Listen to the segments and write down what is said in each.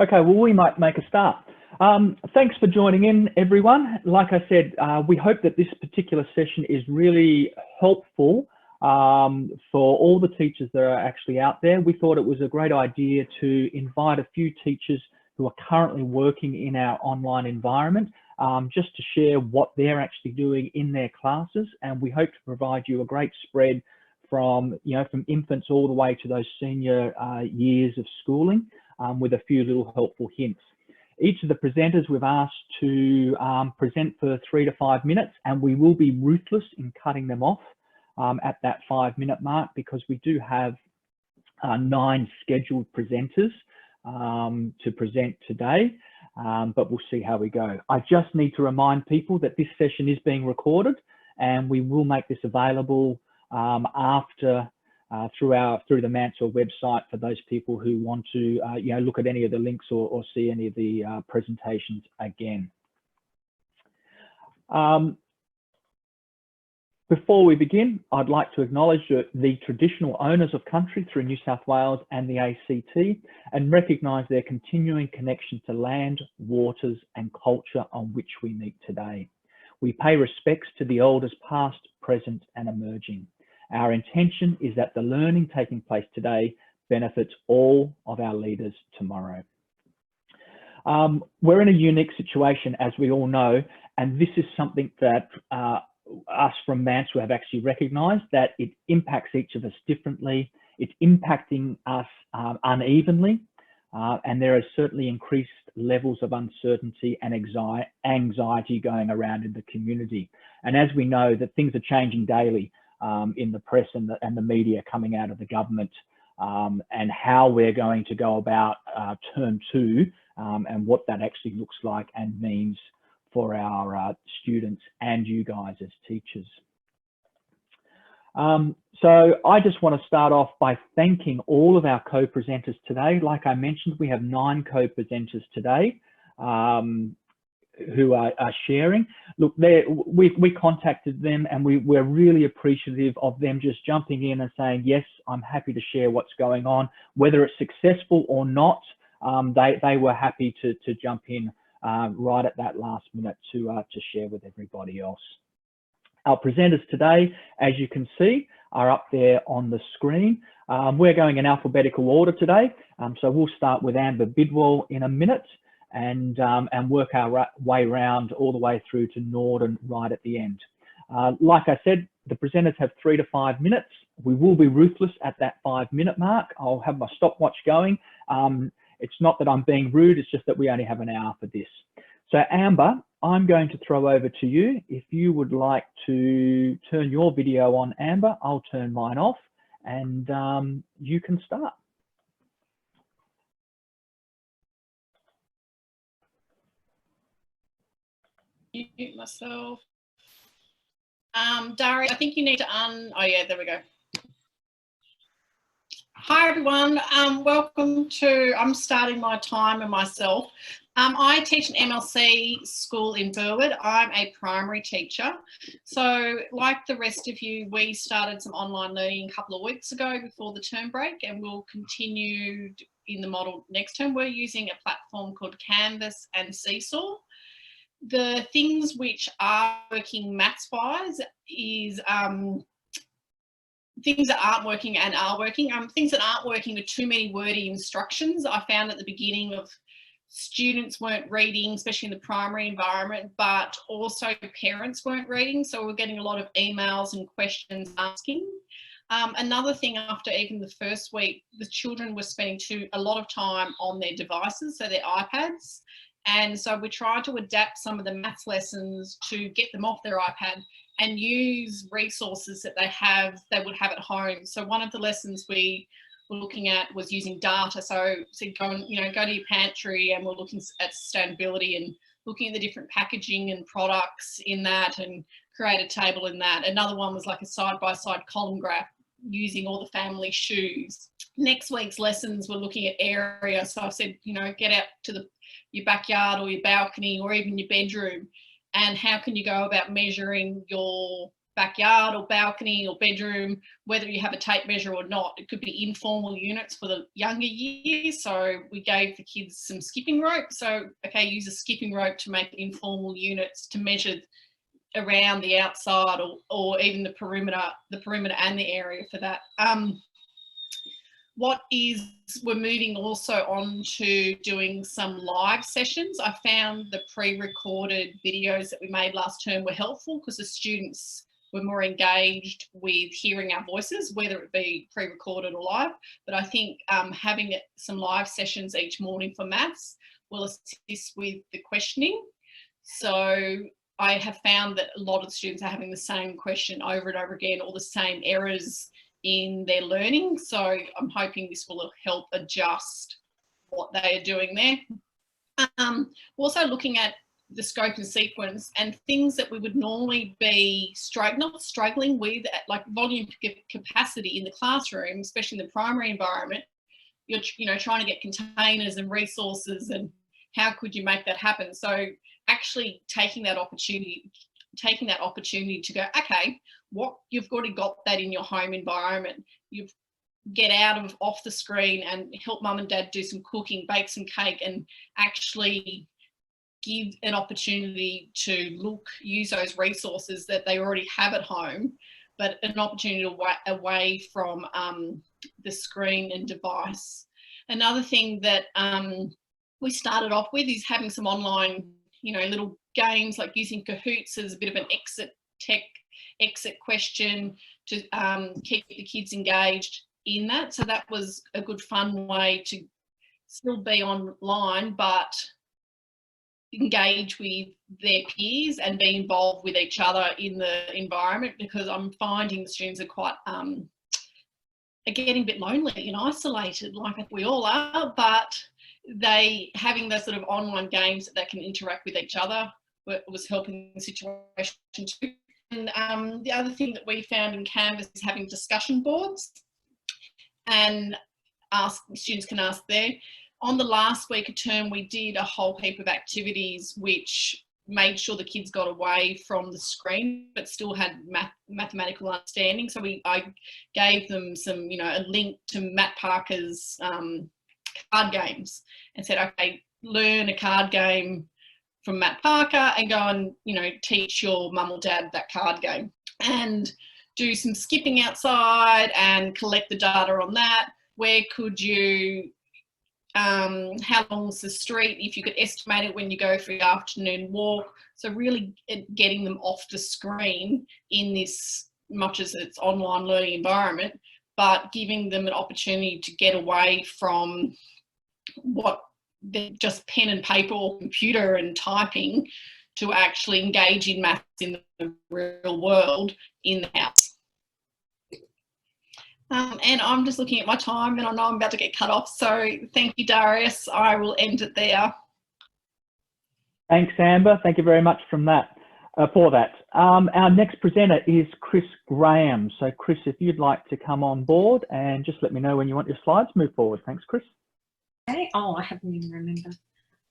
Okay, well, we might make a start. Thanks for joining in, everyone. Like I said, we hope that this particular session is really helpful for all the teachers that are actually out there. We thought it was a great idea to invite a few teachers who are currently working in our online environment, just to share what they're actually doing in their classes. And we hope to provide you a great spread from, from infants all the way to those senior years of schooling, with a few little helpful hints. Each of the presenters we've asked to present for 3 to 5 minutes, and we will be ruthless in cutting them off at that 5-minute mark, because we do have 9 scheduled presenters to present today, but we'll see how we go. I just need to remind people that this session is being recorded, and we will make this available after through the Mansell website for those people who want to look at any of the links or see any of the presentations again. Before we begin, I'd like to acknowledge the traditional owners of country through New South Wales and the ACT, and recognise their continuing connection to land, waters and culture on which we meet today. We pay respects to the elders past, present and emerging. Our intention is that the learning taking place today benefits all of our leaders tomorrow. We're in a unique situation, as we all know, and this is something that us from Mansell have actually recognised, that it impacts each of us differently. It's impacting us unevenly, and there are certainly increased levels of uncertainty and anxiety going around in the community. And as we know, that things are changing daily in the press and the media coming out of the government, and how we're going to go about term 2 and what that actually looks like and means for our students and you guys as teachers. So I just want to start off by thanking all of our co-presenters today. Like I mentioned, we have 9 co-presenters today who are sharing. Look, we contacted them, and we're really appreciative of them just jumping in and saying, yes, I'm happy to share what's going on. Whether it's successful or not, they were happy to jump in right at that last minute to share with everybody else. Our presenters today, as you can see, are up there on the screen. We're going in alphabetical order today, so we'll start with Amber Bidwell in a minute, and work our way round all the way through to Norden right at the end. Like I said, the presenters have 3 to 5 minutes. We will be ruthless at that 5-minute mark. I'll have my stopwatch going. It's not that I'm being rude, it's just that we only have an hour for this. So Amber, I'm going to throw over to you. If you would like to turn your video on, Amber, I'll turn mine off, and you can start. Mute myself. Darius, I think you need to oh yeah, there we go. Hi everyone, welcome to, I'm starting my time and myself. I teach an MLC school in Burwood. I'm a primary teacher. So like the rest of you, we started some online learning a couple of weeks ago before the term break, and we'll continue in the model next term. We're using a platform called Canvas and Seesaw. The things which are working maths-wise is things that aren't working and are working. Things that aren't working are too many wordy instructions. I found at the beginning of students weren't reading, especially in the primary environment, but also parents weren't reading. So we're getting a lot of emails and questions asking. Another thing, after even the first week, the children were spending a lot of time on their devices, so their iPads. And so we tried to adapt some of the maths lessons to get them off their iPad and use resources that they would have at home. So one of the lessons we were looking at was using data. So go to your pantry, and we're looking at sustainability and looking at the different packaging and products in that, and create a table in that. Another one was like a side-by-side column graph using all the family shoes. Next week's lessons were looking at area. So I said, get out to your backyard or your balcony or even your bedroom, and how can you go about measuring your backyard or balcony or bedroom, whether you have a tape measure or not. It could be informal units for the younger years. So we gave the kids some skipping rope. So, okay, use a skipping rope to make informal units to measure around the outside, or even the perimeter and the area for that. We're moving also on to doing some live sessions. I found the pre-recorded videos that we made last term were helpful because the students were more engaged with hearing our voices, whether it be pre-recorded or live. But I think having some live sessions each morning for maths will assist with the questioning. So I have found that a lot of students are having the same question over and over again, or the same errors in their learning. So I'm hoping this will help adjust what they are doing there. Also looking at the scope and sequence and things that we would normally be not struggling with, like volume capacity in the classroom, especially in the primary environment. You're trying to get containers and resources, and how could you make that happen? So actually taking that opportunity to go, okay, what you've already got that in your home environment. You get off the screen and help mum and dad do some cooking, bake some cake, and actually give an opportunity to use those resources that they already have at home, but an opportunity away from the screen and device. Another thing that we started off with is having some online, little games, like using Kahoots as a bit of an exit question to keep the kids engaged in that. So that was a good fun way to still be online but engage with their peers and be involved with each other in the environment, because I'm finding the students are quite are getting a bit lonely and isolated, like we all are, but having those sort of online games that they can interact with each other was helping the situation too. And the other thing that we found in Canvas is having discussion boards, and students can ask there. On the last week of term, we did a whole heap of activities which made sure the kids got away from the screen but still had mathematical understanding. So I gave them some, a link to Matt Parker's card games and said, okay, learn a card game from Matt Parker and go and, teach your mum or dad that card game, and do some skipping outside and collect the data on that. Where could you, how long's the street, if you could estimate it when you go for your afternoon walk. So really getting them off the screen in this, much as it's online learning environment, but giving them an opportunity to get away from what they're just pen and paper or computer and typing, to actually engage in maths in the real world in the house. And I'm just looking at my time and I know I'm about to get cut off. So thank you, Darius. I will end it there. Thanks, Amber. Thank you very much for that. Our next presenter is Kris Graham. So Kris, if you'd like to come on board and just let me know when you want your slides move forward. Thanks, Kris. Okay. Oh, I haven't even remembered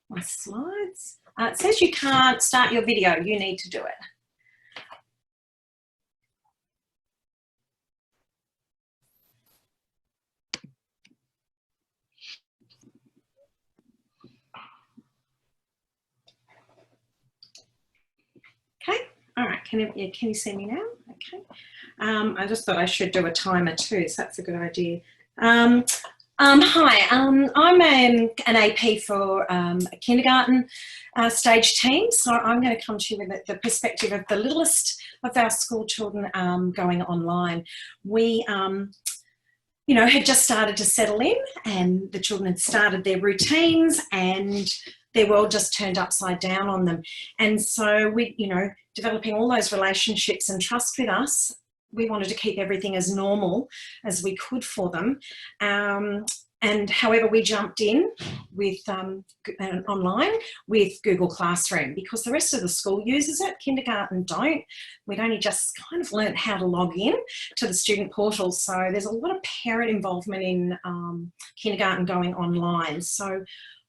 my slides. It says you can't start your video. You need to do it. Okay. All right. Can you see me now? Okay. I just thought I should do a timer too, so that's a good idea. Hi, I'm an AP for a kindergarten stage team, so I'm going to come to you with the perspective of the littlest of our school children going online. We, had just started to settle in, and the children had started their routines, and their world just turned upside down on them. And so we, developing all those relationships and trust with us, we wanted to keep everything as normal as we could for them. And however, we jumped in with online with Google Classroom, because the rest of the school uses it, kindergarten don't. We'd only just kind of learnt how to log in to the student portal. So there's a lot of parent involvement in kindergarten going online. So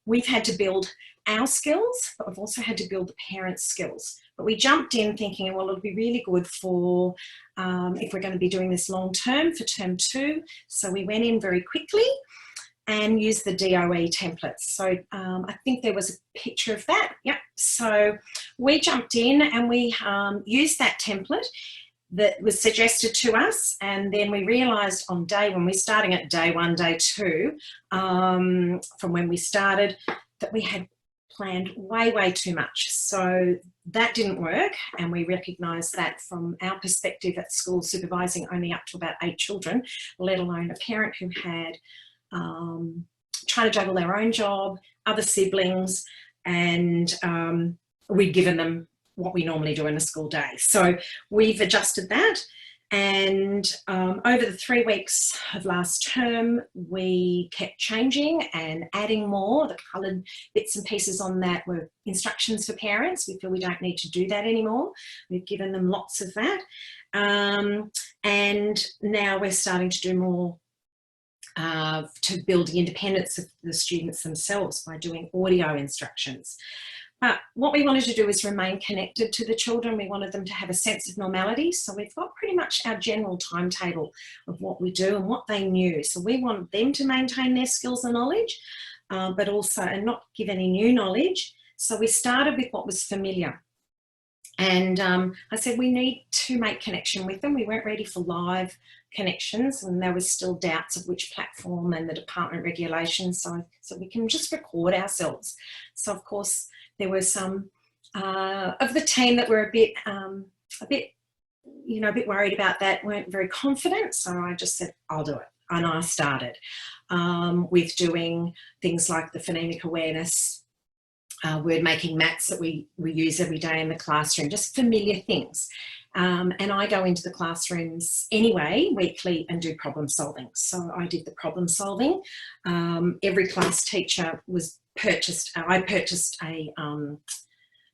we've had to build our skills, but we've also had to build the parents' skills. But we jumped in thinking, well, it'll be really good for if we're going to be doing this long term for term 2. So we went in very quickly and used the DOE templates. So I think there was a picture of that. Yep. So we jumped in and we used that template that was suggested to us, and then we realised on when we're starting at day 1, day 2, from when we started, that we had planned way too much. So that didn't work, and we recognised that from our perspective at school, supervising only up to about 8 children, let alone a parent who had trying to juggle their own job, other siblings, and we'd given them what we normally do in a school day. So we've adjusted that, and over the 3 weeks of last term, we kept changing and adding more. The coloured bits and pieces on that were instructions for parents. We feel we don't need to do that anymore. We've given them lots of that. And now we're starting to do more to build the independence of the students themselves by doing audio instructions. But what we wanted to do is remain connected to the children. We wanted them to have a sense of normality. So we've got pretty much our general timetable of what we do and what they knew. So we want them to maintain their skills and knowledge, but also and not give any new knowledge. So we started with what was familiar. And I said we need to make connection with them. We weren't ready for live connections, and there was still doubts of which platform and the department regulations. So we can just record ourselves. So of course there were some of the team that were a bit worried about that, weren't very confident. So I just said, I'll do it. And I started with doing things like the phonemic awareness, word making mats that we use every day in the classroom, just familiar things. And I go into the classrooms anyway, weekly, and do problem solving. So I did the problem solving. Every class teacher I purchased a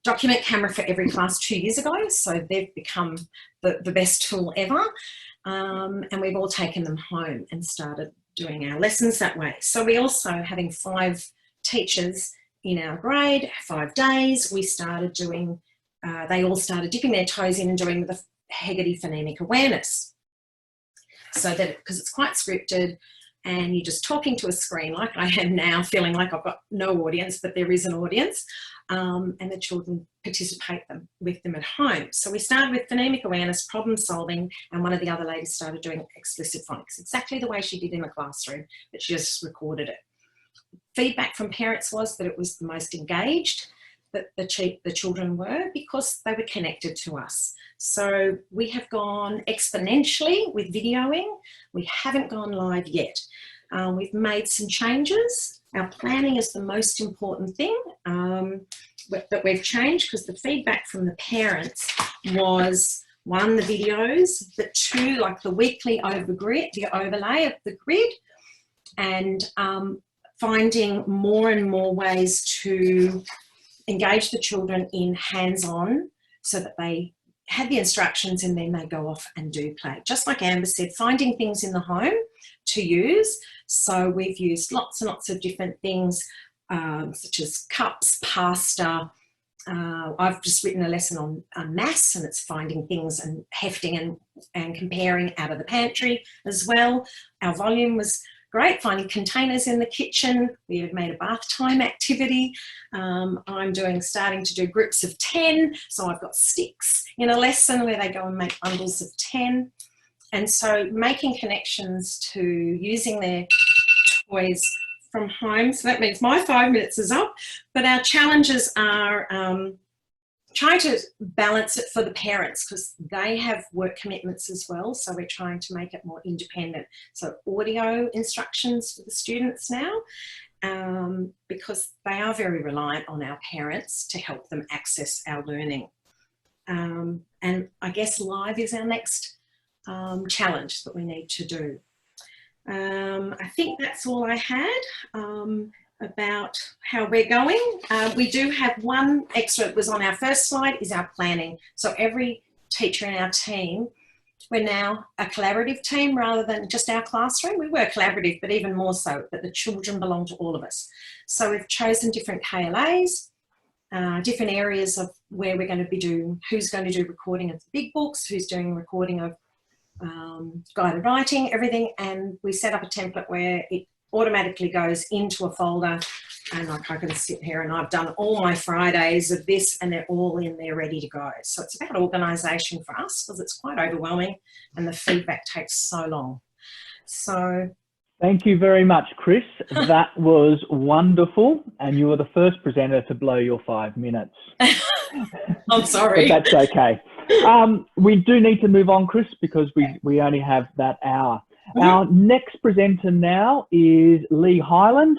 document camera for every class 2 years ago. So they've become the best tool ever. And we've all taken them home and started doing our lessons that way. So we also, having 5 teachers in our grade, 5 days, we started doing, they all started dipping their toes in and doing the Heggerty phonemic awareness. So that, because it's quite scripted and you're just talking to a screen like I am now, feeling like I've got no audience, but there is an audience, and the children participate with them at home. So we started with phonemic awareness, problem solving, and one of the other ladies started doing explicit phonics, exactly the way she did in the classroom, but she just recorded it. Feedback from parents was that it was the most engaged that the children were, because they were connected to us. So we have gone exponentially with videoing. We haven't gone live yet. We've made some changes. Our planning is the most important thing that we've changed, because the feedback from the parents was, 1, the videos, but 2, like the weekly overlay of the grid, and finding more and more ways to engage the children in hands-on, so that they had the instructions and then they go off and do play. Just like Amber said, finding things in the home to use. So we've used lots and lots of different things, such as cups, pasta. I've just written a lesson on maths, and it's finding things and hefting and comparing out of the pantry as well. Our volume was great, finding containers in the kitchen. We have made a bath time activity. I'm starting to do groups of 10. So I've got sticks in a lesson where they go and make bundles of 10. And so making connections to using their toys from home. So that means my 5 minutes is up, but our challenges are trying to balance it for the parents, because they have work commitments as well. So we're trying to make it more independent. So audio instructions for the students now, because they are very reliant on our parents to help them access our learning. And I guess live is our next challenge that we need to do. I think that's all I had about how we're going. We do have one extra, it was on our first slide, is our planning. So every teacher in our team We're now a collaborative team rather than just our classroom. We were collaborative, but even more so, but the children belong to all of us. So we've chosen different KLAs, different areas of where we're going to be doing, who's going to do recording of the big books, who's doing recording of guided writing, everything. And we set up a template where it automatically goes into a folder, and like I can sit here and I've done all my Fridays of this and they're all in there ready to go. So it's about organisation for us because it's quite overwhelming and the feedback takes so long. So thank you very much, Kris. That was wonderful, and you were the first presenter to blow your 5 minutes. I'm sorry. But that's okay. We do need to move on, Kris, because we only have that hour. Our next presenter now is Lee Hyland.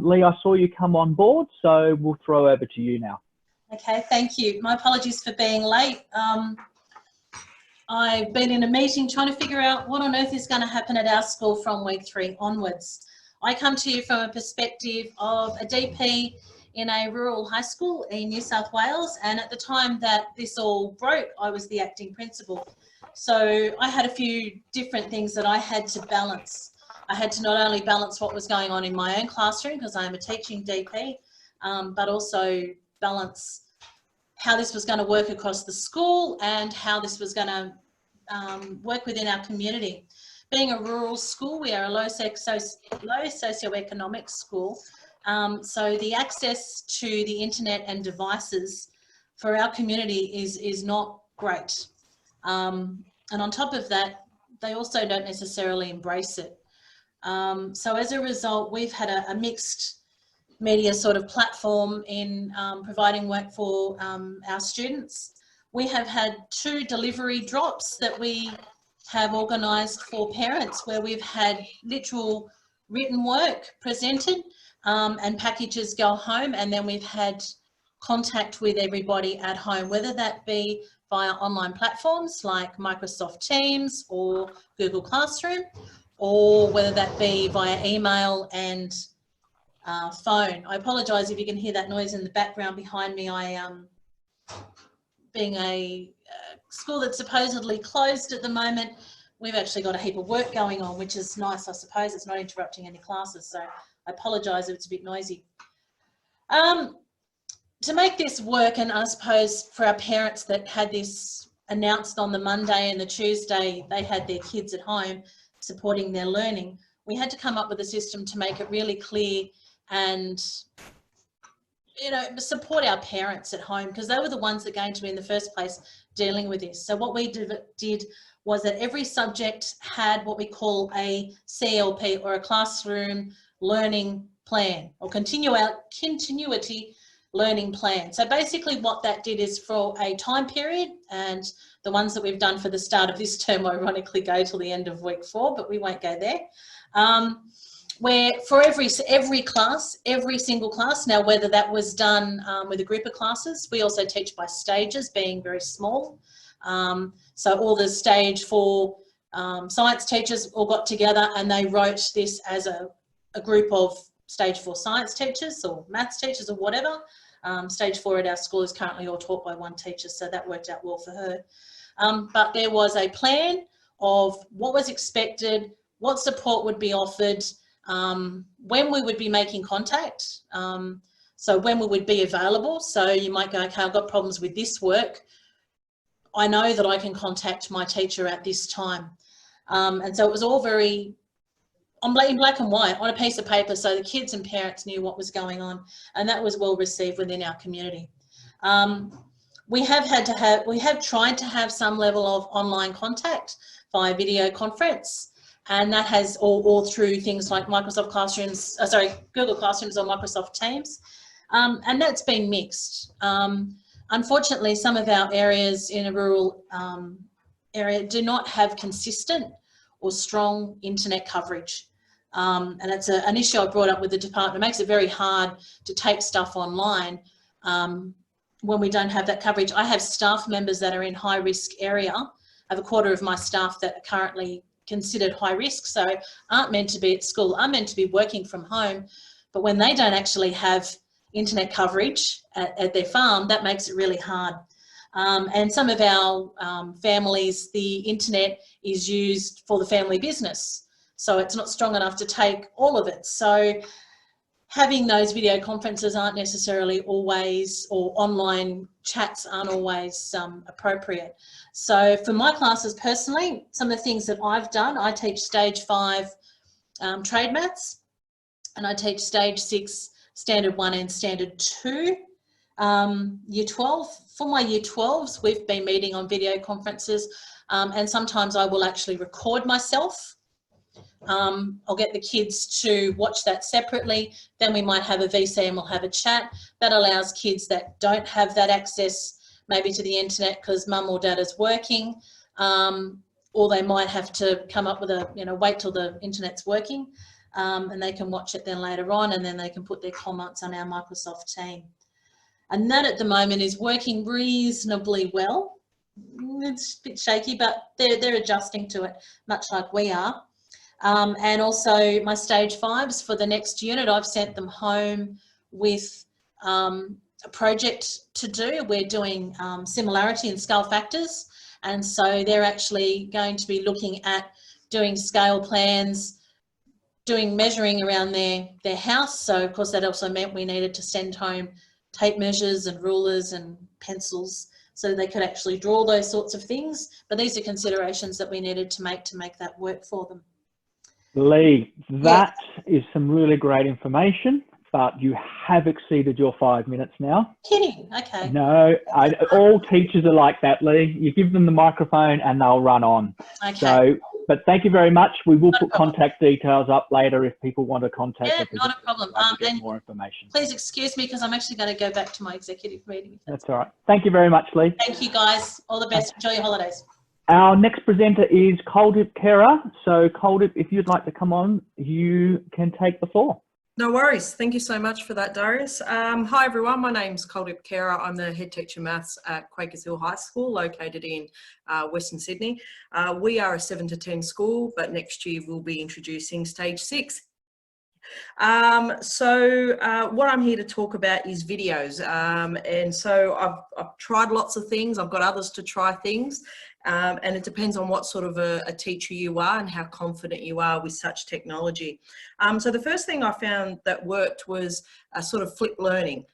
Lee, I saw you come on board, so we'll throw over to you now. Okay, thank you. My apologies for being late. I've been in a meeting trying to figure out what on earth is going to happen at our school from week 3 onwards. I come to you from a perspective of a DP in a rural high school in New South Wales, and at the time that this all broke, I was the acting principal. So I had a few different things that I had to balance. I had to not only balance what was going on in my own classroom, because I am a teaching DP, but also balance how this was going to work across the school and how this was going to work within our community. Being a rural school, we are a low socioeconomic school, so the access to the internet and devices for our community is not great. And on top of that, they also don't necessarily embrace it. So as a result, we've had a mixed media sort of platform in providing work for our students. We have had 2 delivery drops that we have organised for parents, where we've had literal written work presented and packages go home, and then we've had contact with everybody at home, whether that be via online platforms like Microsoft Teams or Google Classroom, or whether that be via email and phone. I apologise if you can hear that noise in the background behind me. Being a school that's supposedly closed at the moment, we've actually got a heap of work going on, which is nice, I suppose. It's not interrupting any classes, so I apologise if it's a bit noisy. To make this work, and I suppose for our parents that had this announced on the Monday and the Tuesday, they had their kids at home supporting their learning, we had to come up with a system to make it really clear and, you know, support our parents at home, because they were the ones that came to me in the first place dealing with this. So what we did was that every subject had what we call a CLP, or a classroom learning plan, or continuity learning plan. So basically what that did is, for a time period, and the ones that we've done for the start of this term ironically go till the end of week 4, but we won't go there, where for every class, every single class, now whether that was done with a group of classes, we also teach by stages, being very small. So all the stage 4 science teachers all got together and they wrote this as a group of stage 4 science teachers or maths teachers or whatever. Stage 4 at our school is currently all taught by one teacher, so that worked out well for her. But there was a plan of what was expected, what support would be offered, when we would be making contact, so when we would be available. So you might go, okay, I've got problems with this work. I know that I can contact my teacher at this time. And so it was all very in black and white on a piece of paper, so the kids and parents knew what was going on, and that was well received within our community. We have tried to have some level of online contact via video conference, and that has all through things like Microsoft Classrooms, Google Classrooms or Microsoft Teams, and that's been mixed. Unfortunately, some of our areas in a rural area do not have consistent or strong internet coverage. And it's an issue I brought up with the department. It makes it very hard to take stuff online when we don't have that coverage. I have staff members that are in high risk area. I have a quarter of my staff that are currently considered high risk, so aren't meant to be at school, are meant to be working from home. But when they don't actually have internet coverage at their farm, that makes it really hard. And some of our families, the internet is used for the family business. So it's not strong enough to take all of it. So having those video conferences aren't necessarily always, or online chats aren't always appropriate. So for my classes personally, some of the things that I've done, I teach stage 5 trade maths, and I teach stage 6 standard 1 and standard 2. Year 12, for my year 12s, we've been meeting on video conferences, and sometimes I will actually record myself. I'll get the kids to watch that separately. Then we might have a VC and we'll have a chat. That allows kids that don't have that access maybe to the internet because mum or dad is working, or they might have to come up with wait till the internet's working, and they can watch it then later on, and then they can put their comments on our Microsoft team. And that at the moment is working reasonably well. It's a bit shaky, but they're adjusting to it much like we are. And also my stage 5s for the next unit, I've sent them home with a project to do. We're doing similarity and scale factors. And so they're actually going to be looking at doing scale plans, doing measuring around their house. So of course that also meant we needed to send home tape measures and rulers and pencils so they could actually draw those sorts of things. But these are considerations that we needed to make that work for them. Lee, that is some really great information, but you have exceeded your 5 minutes now. Kidding, okay. No, all teachers are like that, Lee. You give them the microphone and they'll run on. Okay. So, but thank you very much. We will put contact details up later if people want to contact us. Yeah, not a problem. Get more information. Please excuse me because I'm actually going to go back to my executive meeting. That's all right. Thank you very much, Lee. Thank you, guys. All the best. Enjoy your holidays. Our next presenter is Kuldip Khehra. So Kuldip, if you'd like to come on, you can take the floor. No worries. Thank you so much for that, Darius. Hi everyone, my name's Kuldip Khehra. I'm the head teacher maths at Quakers Hill High School, located in Western Sydney. We are a 7 to 10 school, but next year we'll be introducing stage 6. What I'm here to talk about is videos. And so I've tried lots of things. I've got others to try things. And it depends on what sort of a teacher you are and how confident you are with such technology. So the first thing I found that worked was a sort of flipped learning.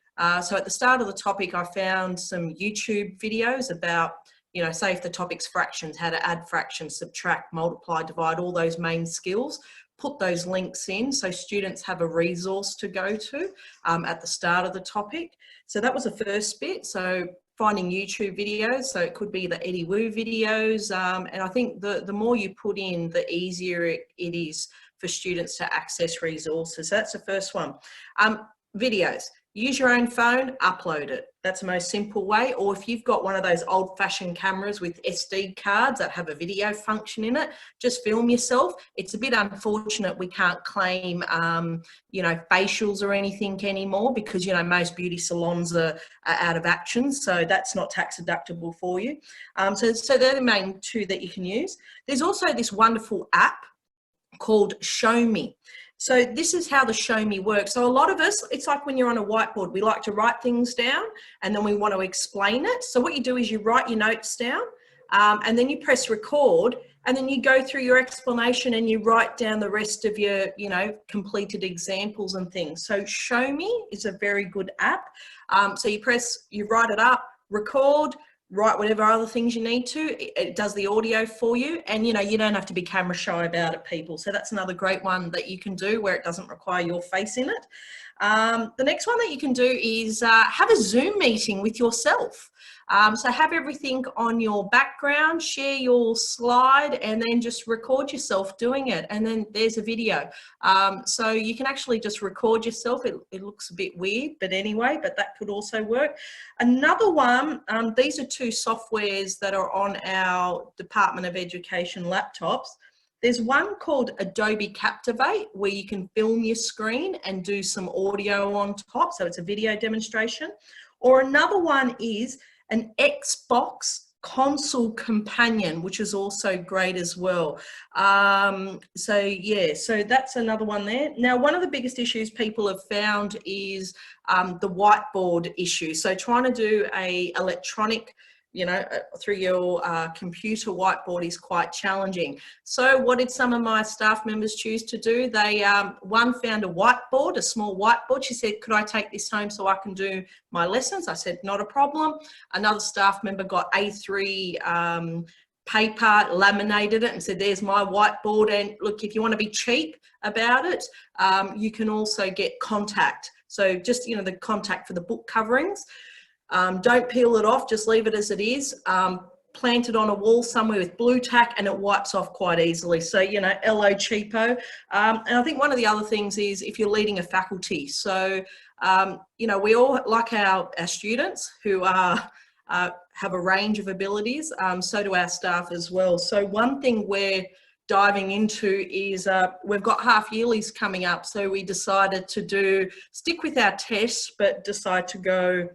So at the start of the topic, I found some YouTube videos about, you know, say if the topic's fractions, how to add fractions, subtract, multiply, divide, all those main skills. Put those links in so students have a resource to go to at the start of the topic. So that was the first bit. So finding YouTube videos, so it could be the Eddie Wu videos, and I think the more you put in, the easier it is for students to access resources. So that's the first one. Videos. Use your own phone, upload it. That's the most simple way. Or if you've got one of those old-fashioned cameras with SD cards that have a video function in it, just film yourself. It's a bit unfortunate we can't claim, you know, facials or anything anymore because, you know, most beauty salons are out of action. So that's not tax deductible for you. So they're the main two that you can use. There's also this wonderful app called Show Me. So this is how the Show Me works. So a lot of us, it's like when you're on a whiteboard, we like to write things down and then we want to explain it. So what you do is you write your notes down and then you press record and then you go through your explanation and you write down the rest of your, you know, completed examples and things. So Show Me is a very good app. So you write it up, record, write whatever other things you need to. It does the audio for you, and you know, you don't have to be camera shy about it, people. So that's another great one that you can do where it doesn't require your face in it. The next one that you can do is have a Zoom meeting with yourself. So have everything on your background, share your slide, and then just record yourself doing it. And then there's a video. So you can actually just record yourself. It looks a bit weird, but anyway, but that could also work. Another one, these are two softwares that are on our Department of Education laptops. There's one called Adobe Captivate where you can film your screen and do some audio on top. So it's a video demonstration. Or another one is an Xbox console companion, which is also great as well. So yeah, so that's another one there. Now, one of the biggest issues people have found is the whiteboard issue. So trying to do a electronic, you know, through your computer whiteboard is quite challenging. So what did some of my staff members choose to do? They, one found a whiteboard, a small whiteboard. She said, could I take this home so I can do my lessons? I said, not a problem. Another staff member got A3 paper, laminated it and said, there's my whiteboard. And look, if you want to be cheap about it, you can also get contact. So just, you know, the contact for the book coverings. Don't peel it off, just leave it as it is. Plant it on a wall somewhere with blue tack and it wipes off quite easily. So, you know, LO cheapo. And I think one of the other things is if you're leading a faculty. So, you know, we all, like our students who are, have a range of abilities, so do our staff as well. So one thing we're diving into is we've got half yearlies coming up. So we decided to stick with our tests, but decide to go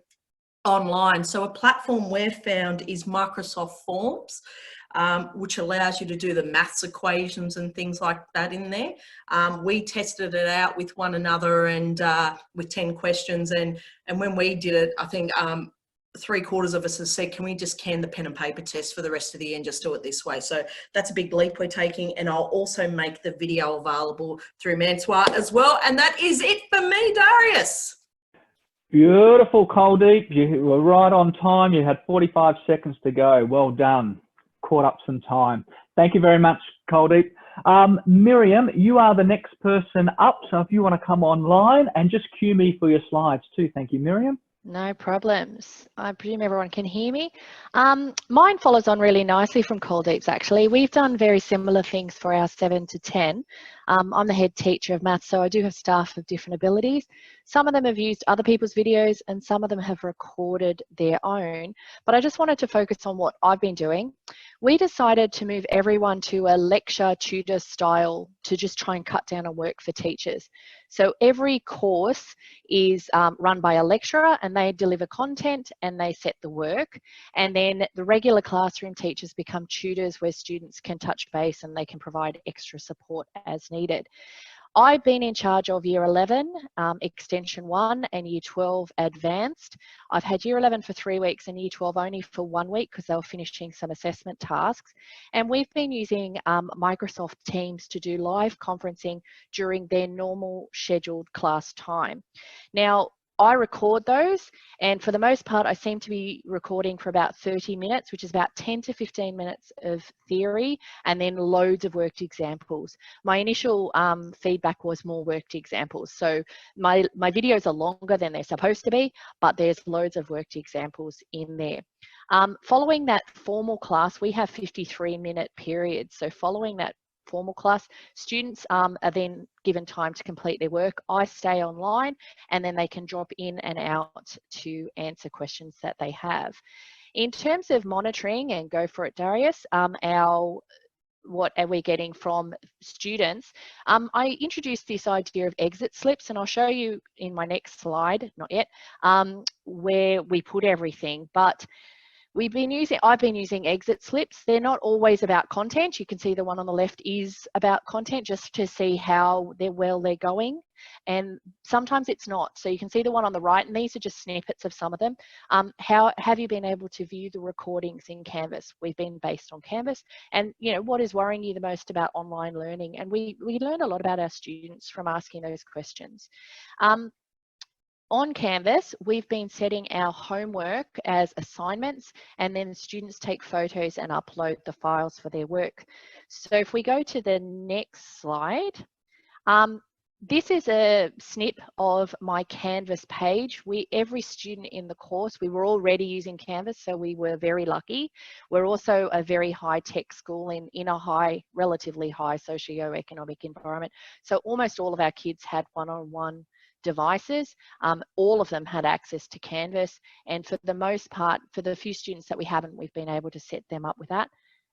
online. So a platform we've found is Microsoft Forms, which allows you to do the maths equations and things like that in there. We tested it out with one another and with 10 questions. And when we did it, I think 3/4 of us have said, can we just can the pen and paper test for the rest of the year and just do it this way? So that's a big leap we're taking. And I'll also make the video available through Mansoir as well. And that is it for me, Darius. Beautiful, Kuldip. You were right on time. You had 45 seconds to go. Well done. Caught up some time. Thank you very much, Kuldip. Miriam, you are the next person up. So if you want to come online and just cue me for your slides too. Thank you, Miriam. No problems. I presume everyone can hear me. Mine follows on really nicely from Kuldip's actually. We've done very similar things for our 7 to 10. I'm the head teacher of maths, so I do have staff of different abilities. Some of them have used other people's videos and some of them have recorded their own. But I just wanted to focus on what I've been doing. We decided to move everyone to a lecture tutor style to just try and cut down on work for teachers. So every course is run by a lecturer and they deliver content and they set the work. And then the regular classroom teachers become tutors where students can touch base and they can provide extra support as needed. I've been in charge of Year 11, Extension 1 and Year 12 Advanced. I've had Year 11 for 3 weeks and Year 12 only for 1 week because they were finishing some assessment tasks. And we've been using Microsoft Teams to do live conferencing during their normal scheduled class time. Now, I record those, and for the most part, I seem to be recording for about 30 minutes, which is about 10 to 15 minutes of theory, and then loads of worked examples. My initial feedback was more worked examples. So my videos are longer than they're supposed to be, but there's loads of worked examples in there. Following that formal class, we have 53-minute periods. So following that formal class, students are then given time to complete their work. I stay online and then they can drop in and out to answer questions that they have. In terms of monitoring, and go for it, Darius, what are we getting from students? I introduced this idea of exit slips, and I'll show you in my next slide, not yet, where we put everything. But I've been using exit slips. They're not always about content. You can see the one on the left is about content, just to see how they're going. And sometimes it's not. So you can see the one on the right, and these are just snippets of some of them. How have you been able to view the recordings in Canvas? We've been based on Canvas. And you know, what is worrying you the most about online learning? And we learn a lot about our students from asking those questions. On Canvas, we've been setting our homework as assignments, and then students take photos and upload the files for their work. So if we go to the next slide, this is a snip of my Canvas page. Every student in the course, we were already using Canvas, so we were very lucky. We're also a very high-tech school in a relatively high socio-economic environment. So almost all of our kids had one-on-one devices. All of them had access to Canvas, and for the most part, for the few students that we haven't, we've been able to set them up with that.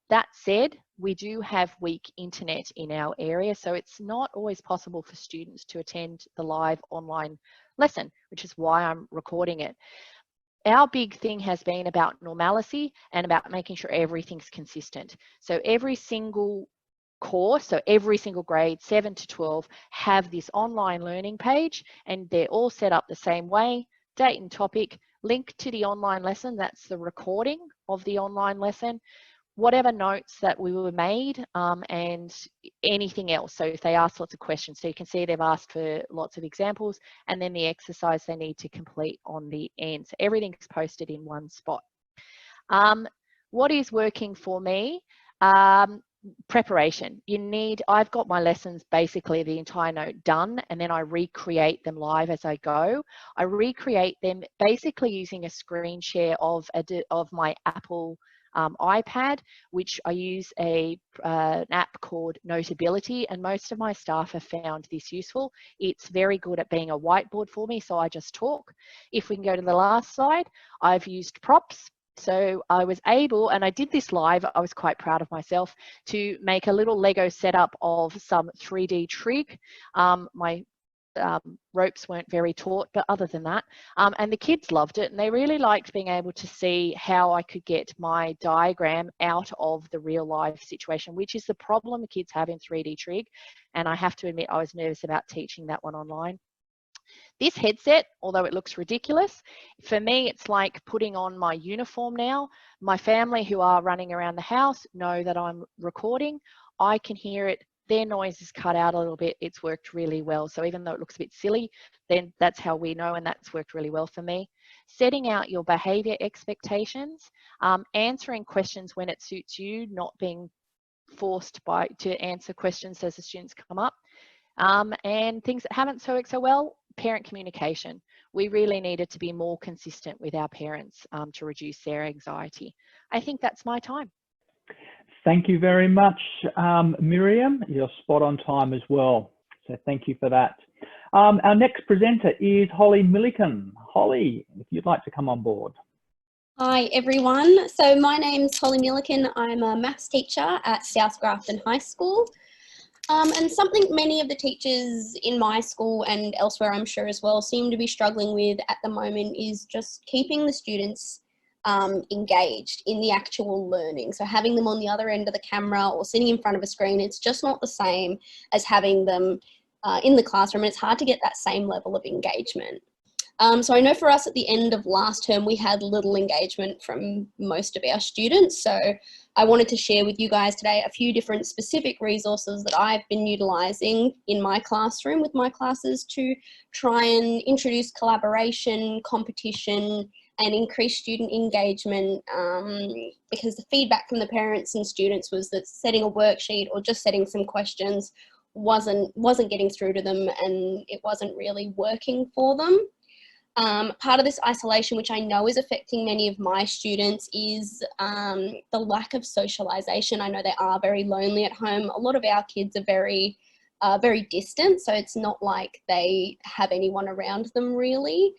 That said, we do have weak internet in our area, so it's not always possible for students to attend the live online lesson, which is why I'm recording it. Our big thing has been about normalcy and about making sure everything's consistent. So every single course, so every single grade, 7 to 12, have this online learning page, and they're all set up the same way, date and topic, link to the online lesson, that's the recording of the online lesson, whatever notes that we were made, and anything else. So if they ask lots of questions, so you can see they've asked for lots of examples, and then the exercise they need to complete on the end. So everything's posted in one spot. What is working for me? Preparation. I've got my lessons, basically the entire note done, and then I recreate them live as I go. I recreate them basically using a screen share of my Apple iPad, which I use an app called Notability, and most of my staff have found this useful. It's very good at being a whiteboard for me, so I just talk. If we can go to the last slide, I've used props. So I was able, and I did this live, I was quite proud of myself, to make a little Lego setup of some 3D trig. My ropes weren't very taut, but other than that, and the kids loved it, and they really liked being able to see how I could get my diagram out of the real life situation, which is the problem the kids have in 3D trig. And I have to admit, I was nervous about teaching that one online. This headset, although it looks ridiculous, for me it's like putting on my uniform now. My family who are running around the house know that I'm recording. I can hear it. Their noise is cut out a little bit. It's worked really well. So even though it looks a bit silly, then that's how we know, and that's worked really well for me. Setting out your behaviour expectations, answering questions when it suits you, not being forced to answer questions as the students come up, and things that haven't worked so well. Parent communication. We really needed to be more consistent with our parents to reduce their anxiety. I think that's my time. Thank you very much, Miriam. You're spot on time as well. So thank you for that. Our next presenter is Holly Milliken. Holly, if you'd like to come on board. Hi everyone. So my name's Holly Milliken. I'm a maths teacher at South Grafton High School. And something many of the teachers in my school and elsewhere, I'm sure as well, seem to be struggling with at the moment is just keeping the students engaged in the actual learning. So having them on the other end of the camera or sitting in front of a screen, it's just not the same as having them in the classroom, and it's hard to get that same level of engagement. So I know for us at the end of last term, we had little engagement from most of our students. So I wanted to share with you guys today a few different specific resources that I've been utilising in my classroom with my classes to try and introduce collaboration, competition, and increase student engagement, because the feedback from the parents and students was that setting a worksheet or just setting some questions wasn't getting through to them, and it wasn't really working for them. Part of this isolation, which I know is affecting many of my students, is the lack of socialisation. I know they are very lonely at home. A lot of our kids are very distant, so it's not like they have anyone around them really.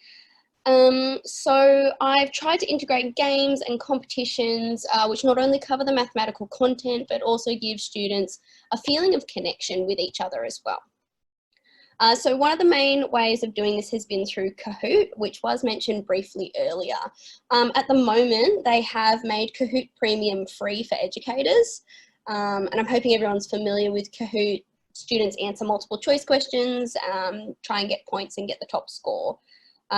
So I've tried to integrate games and competitions, which not only cover the mathematical content, but also give students a feeling of connection with each other as well. So one of the main ways of doing this has been through Kahoot, which was mentioned briefly earlier. At the moment, they have made Kahoot Premium free for educators, and I'm hoping everyone's familiar with Kahoot. Students answer multiple choice questions, try and get points and get the top score.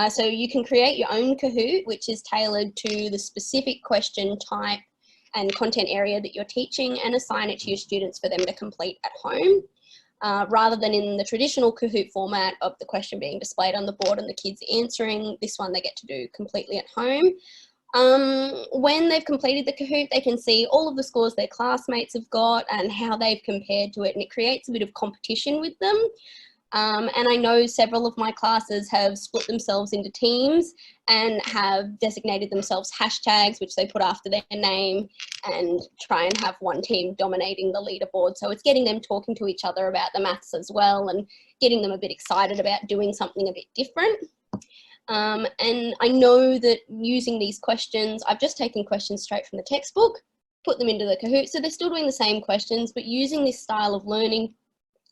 So you can create your own Kahoot, which is tailored to the specific question type and content area that you're teaching, and assign it to your students for them to complete at home. Rather than in the traditional Kahoot format of the question being displayed on the board and the kids answering, this one they get to do completely at home. When they've completed the Kahoot, they can see all of the scores their classmates have got and how they've compared to it, and it creates a bit of competition with them. And I know several of my classes have split themselves into teams and have designated themselves hashtags, which they put after their name, and try and have one team dominating the leaderboard. So it's getting them talking to each other about the maths as well, and getting them a bit excited about doing something a bit different. And I know that using these questions, I've just taken questions straight from the textbook, put them into the Kahoot. So they're still doing the same questions, but using this style of learning,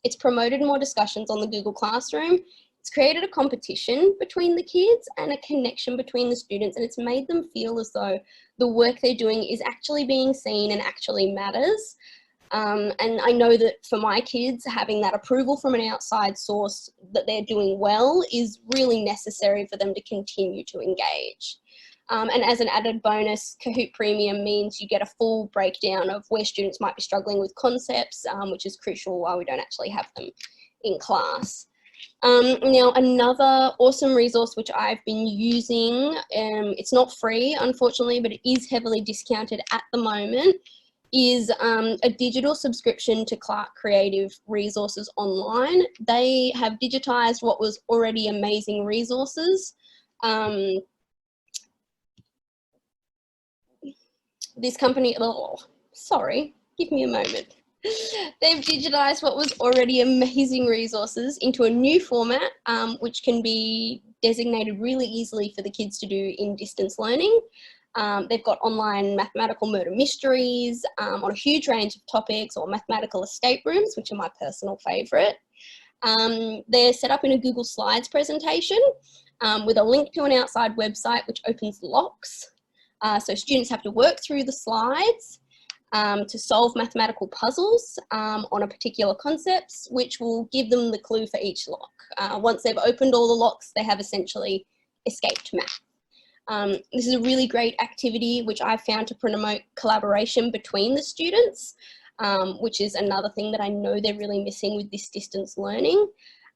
it's promoted more discussions on the Google Classroom. It's created a competition between the kids and a connection between the students, and it's made them feel as though the work they're doing is actually being seen and actually matters. And I know that for my kids, having that approval from an outside source that they're doing well is really necessary for them to continue to engage. And as an added bonus, Kahoot Premium means you get a full breakdown of where students might be struggling with concepts, which is crucial while we don't actually have them in class. Now, another awesome resource which I've been using, it's not free, unfortunately, but it is heavily discounted at the moment, is a digital subscription to Clark Creative Resources Online. They have digitized what was already amazing resources. This company, oh, sorry, give me a moment. They've digitized what was already amazing resources into a new format, which can be designated really easily for the kids to do in distance learning. They've got online mathematical murder mysteries on a huge range of topics, or mathematical escape rooms, which are my personal favourite. They're set up in a Google Slides presentation with a link to an outside website which opens locks. So students have to work through the slides to solve mathematical puzzles on a particular concepts, which will give them the clue for each lock. Once they've opened all the locks, they have essentially escaped math. This is a really great activity which I've found to promote collaboration between the students, which is another thing that I know they're really missing with this distance learning.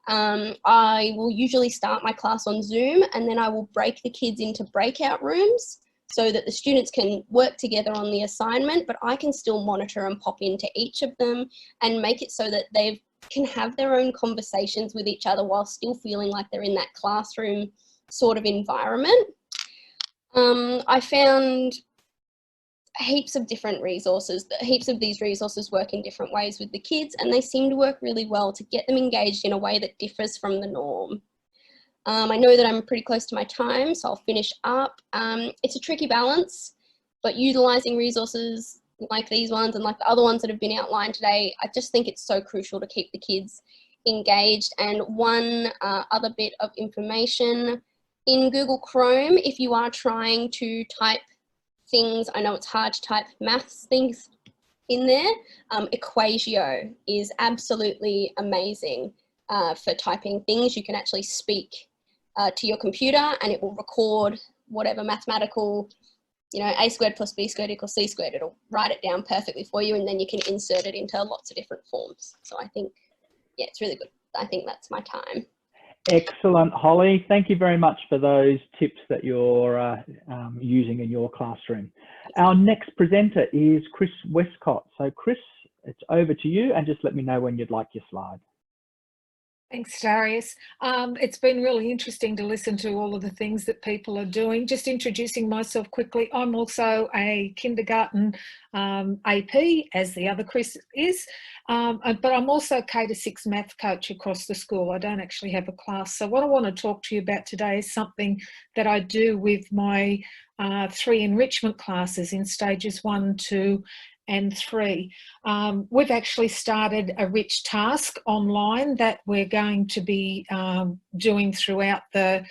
I will usually start my class on Zoom, and then I will break the kids into breakout rooms so that the students can work together on the assignment, but I can still monitor and pop into each of them and make it so that they can have their own conversations with each other while still feeling like they're in that classroom sort of environment. I found heaps of different resources, heaps of these resources work in different ways with the kids, and they seem to work really well to get them engaged in a way that differs from the norm. I know that I'm pretty close to my time, so I'll finish up. It's a tricky balance, but utilising resources like these ones and like the other ones that have been outlined today, I just think it's so crucial to keep the kids engaged. And one other bit of information, in Google Chrome, if you are trying to type things, I know it's hard to type maths things in there, Equatio is absolutely amazing for typing things. You can actually speak to your computer and it will record whatever mathematical, you know, a squared plus b squared equals c squared. It'll write it down perfectly for you, and then you can insert it into lots of different forms. So I think, yeah, it's really good. I think that's my time. Excellent, Holly. Thank you very much for those tips that you're using in your classroom. Our next presenter is Kris Westcott. So Kris, it's over to you, and just let me know when you'd like your slide. Thanks, Darius. It's been really interesting to listen to all of the things that people are doing. Just introducing myself quickly, I'm also a kindergarten AP, as the other Kris is, but I'm also K-6 math coach across the school. I don't actually have a class. So what I want to talk to you about today is something that I do with my 3 enrichment classes in stages 1, 2, and 3. We've actually started a rich task online that we're going to be doing throughout the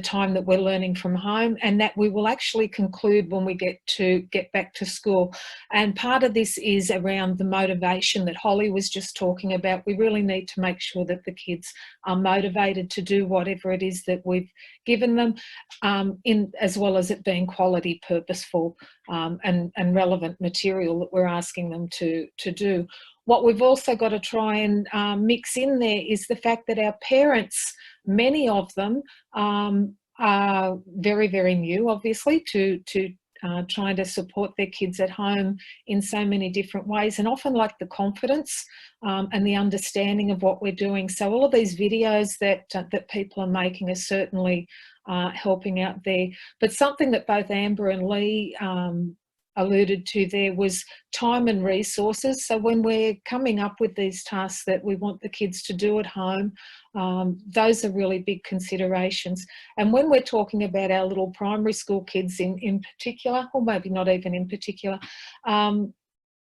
time that we're learning from home, and that we will actually conclude when we get back to school. And part of this is around the motivation that Holly was just talking about. We really need to make sure that the kids are motivated to do whatever it is that we've given them, as well as it being quality, purposeful, and relevant material that we're asking them to do. What we've also got to try and mix in there is the fact that our parents, many of them, are very, very new, obviously, to trying to support their kids at home in so many different ways, and often lack the confidence and the understanding of what we're doing. So all of these videos that people are making are certainly helping out there. But something that both Amber and Lee alluded to there was time and resources. So when we're coming up with these tasks that we want the kids to do at home, those are really big considerations. And when we're talking about our little primary school kids in particular, or maybe not even in particular,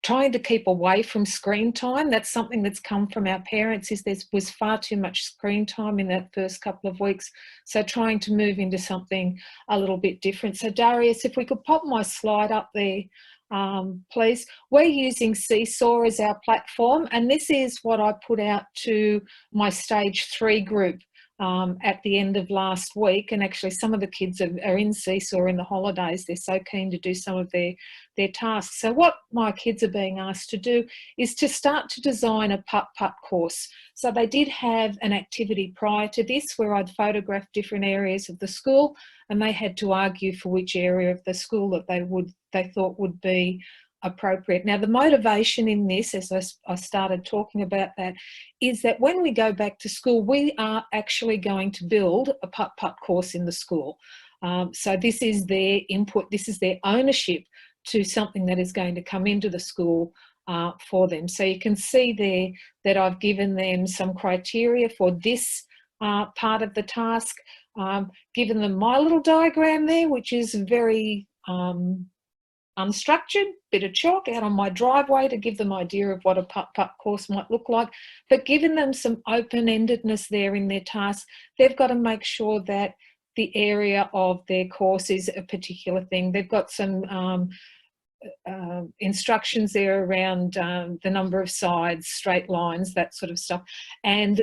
trying to keep away from screen time. That's something that's come from our parents, is there was far too much screen time in that first couple of weeks. So trying to move into something a little bit different. So Darius, if we could pop my slide up there, please. We're using Seesaw as our platform, and this is what I put out to my stage 3 group at the end of last week. And actually some of the kids are in Seesaw in the holidays. They're so keen to do some of their tasks. So what my kids are being asked to do is to start to design a putt-putt course. So they did have an activity prior to this where I'd photographed different areas of the school, and they had to argue for which area of the school that they thought would be appropriate. Now, the motivation in this, as I started talking about that, is that when we go back to school, we are actually going to build a putt-putt course in the school. So this is their input, this is their ownership to something that is going to come into the school for them. So you can see there that I've given them some criteria for this part of the task, given them my little diagram there, which is very unstructured, bit of chalk out on my driveway to give them an idea of what a putt-putt course might look like, but giving them some open-endedness there in their task. They've got to make sure that the area of their course is a particular thing. They've got some instructions there around the number of sides, straight lines, that sort of stuff, and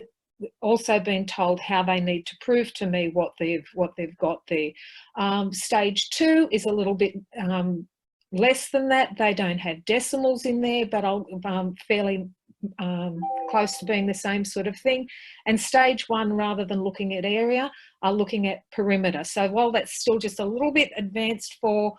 also been told how they need to prove to me what they've got there. Stage 2 is a little bit less than that. They don't have decimals in there, but I'll fairly close to being the same sort of thing. And stage 1, rather than looking at area, are looking at perimeter. So while that's still just a little bit advanced for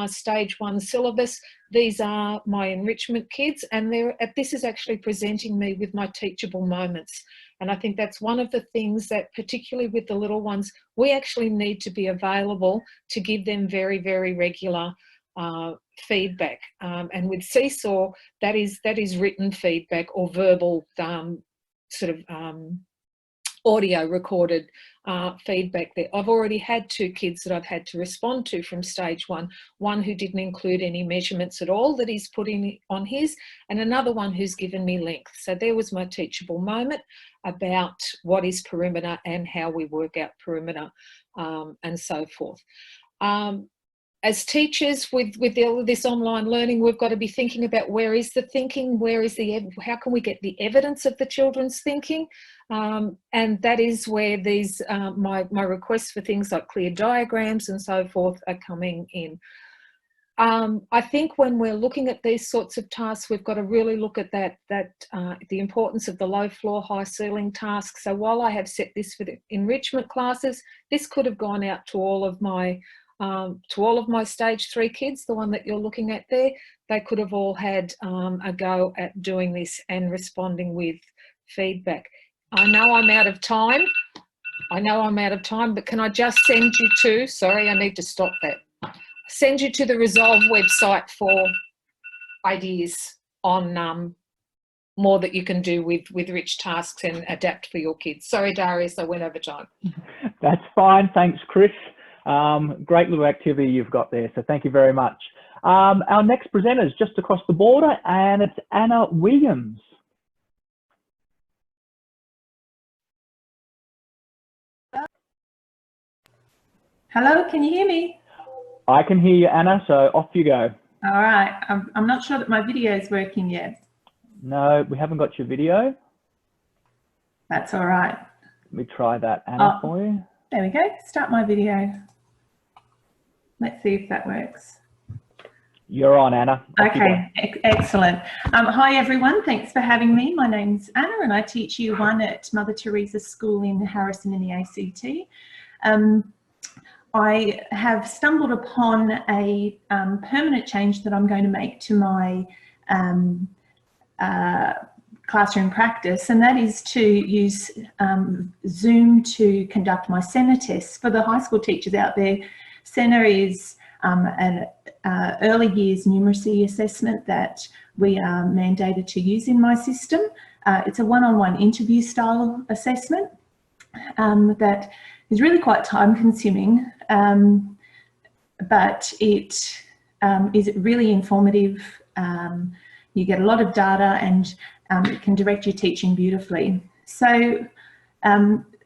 stage 1 syllabus, these are my enrichment kids, and this is actually presenting me with my teachable moments. And I think that's one of the things that, particularly with the little ones, we actually need to be available to give them very, very regular feedback. And with Seesaw, that is written feedback or verbal sort of audio recorded feedback there. I've already had 2 kids that I've had to respond to from stage 1, one who didn't include any measurements at all that he's put in on his, and another one who's given me length. So there was my teachable moment about what is perimeter and how we work out perimeter and so forth. As teachers with all of this online learning, we've got to be thinking about where is the thinking, how can we get the evidence of the children's thinking? And that is where these, my requests for things like clear diagrams and so forth are coming in. I think when we're looking at these sorts of tasks, we've got to really look at the importance of the low floor, high ceiling task. So while I have set this for the enrichment classes, this could have gone out to all of my stage 3 kids, the one that you're looking at there. They could have all had a go at doing this and responding with feedback. I know I'm out of time, but can I just send you to, sorry, I need to stop that. Send you to the Resolve website for ideas on more that you can do with rich tasks and adapt for your kids. Sorry, Darius, I went over time. That's fine. Thanks, Kris. Great little activity you've got there, so thank you very much. Our next presenter is just across the border, and it's Erin Williams. Hello, can you hear me? I can hear you, Anna, so off you go. All right, I'm not sure that my video is working yet. No, we haven't got your video. That's all right. Let me try that, Anna, for you. There we go, start my video. Let's see if that works. You're on, Anna. Okay, excellent. Hi everyone, thanks for having me. My name's Anna and I teach Year 1 at Mother Teresa School in Harrison in the ACT. I have stumbled upon a permanent change that I'm going to make to my classroom practice, and that is to use Zoom to conduct my SENA tests. For the high school teachers out there, SENA is an early years numeracy assessment that we are mandated to use in my system. It's a one-on-one interview style assessment that is really quite time consuming, but it is really informative. You get a lot of data and it can direct your teaching beautifully. So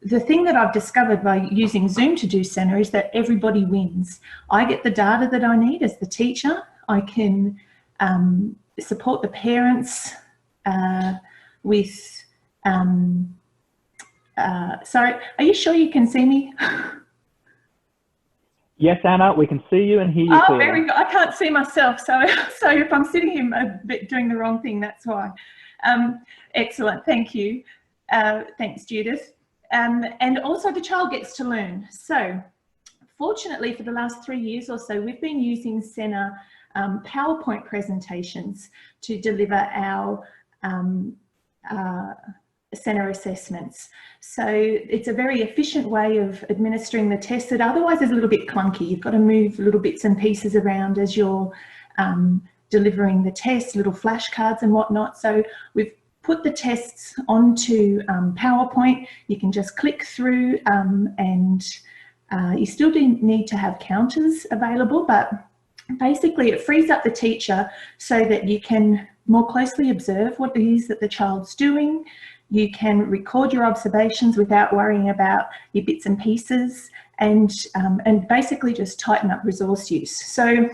the thing that I've discovered by using Zoom to do SENA is that everybody wins. I get the data that I need as the teacher. I can support the parents with, sorry, are you sure you can see me? Yes, Anna, we can see you and hear you Oh, clearly. very good. I can't see myself, so if I'm sitting here a bit doing the wrong thing, that's why. Excellent, thank you. Thanks, Judith. And also the child gets to learn. So fortunately, for the last 3 years or so, we've been using Senna PowerPoint presentations to deliver our Senna assessments. So it's a very efficient way of administering the test that otherwise is a little bit clunky. You've got to move little bits and pieces around as you're delivering the test, little flashcards and whatnot. So we've put the tests onto PowerPoint. You can just click through and you still do need to have counters available, but basically it frees up the teacher so that you can more closely observe what it is that the child's doing. You can record your observations without worrying about your bits and pieces, and basically just tighten up resource use. So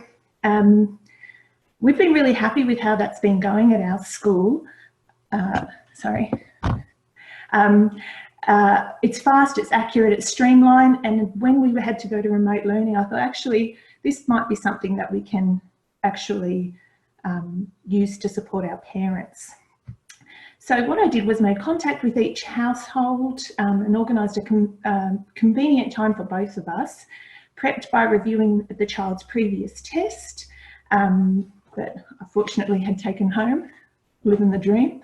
we've been really happy with how that's been going at our school. It's fast, it's accurate, it's streamlined, and when we had to go to remote learning, I thought actually this might be something that we can actually use to support our parents. So what I did was make contact with each household and organised a convenient time for both of us, prepped by reviewing the child's previous test that I fortunately had taken home, living the dream,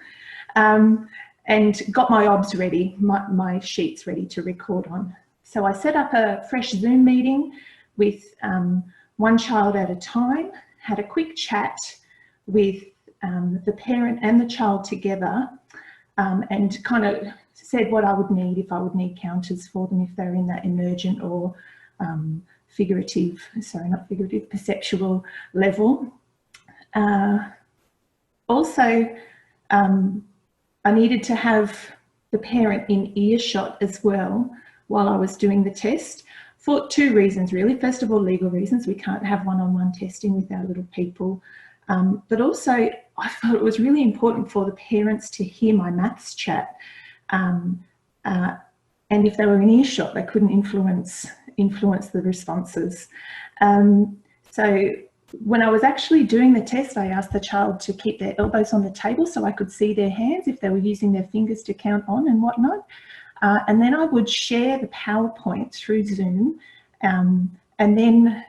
and got my obs ready, my sheets ready to record on. So I set up a fresh Zoom meeting with one child at a time, had a quick chat with the parent and the child together, and kind of said what I would need, if I would need counters for them if they're in that emergent or figurative, sorry, not figurative, perceptual level. Also, I needed to have the parent in earshot as well while I was doing the test, for 2 reasons really. First of all, legal reasons. We can't have one-on-one testing with our little people. But also, I thought it was really important for the parents to hear my maths chat. And if they were in earshot, they couldn't influence the responses. So when I was actually doing the test, I asked the child to keep their elbows on the table so I could see their hands if they were using their fingers to count on and whatnot. And then I would share the PowerPoint through Zoom, and then